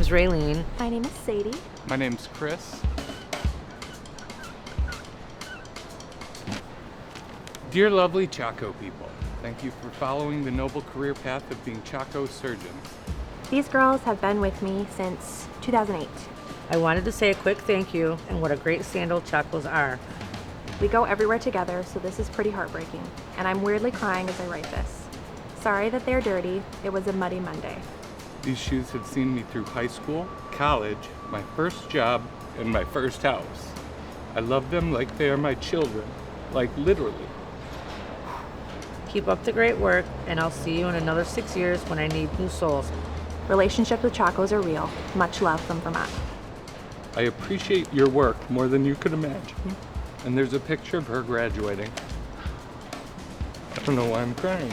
is Raylene. My name is Sadie. My name's Chris. Dear lovely Chaco people, thank you for following the noble career path of being Chaco surgeons. These girls have been with me since 2008. I wanted to say a quick thank you and what a great Sandal Chacos are. We go everywhere together, so this is pretty heartbreaking. And I'm weirdly crying as I write this. Sorry that they're dirty. It was a muddy Monday. These shoes have seen me through high school, college, my first job, and my first house. I love them like they are my children, like literally. Keep up the great work, and I'll see you in another 6 years when I need new souls. Relationships with Chacos are real. Much love from Vermont. I appreciate your work more than you could imagine. And there's a picture of her graduating. I don't know why I'm crying.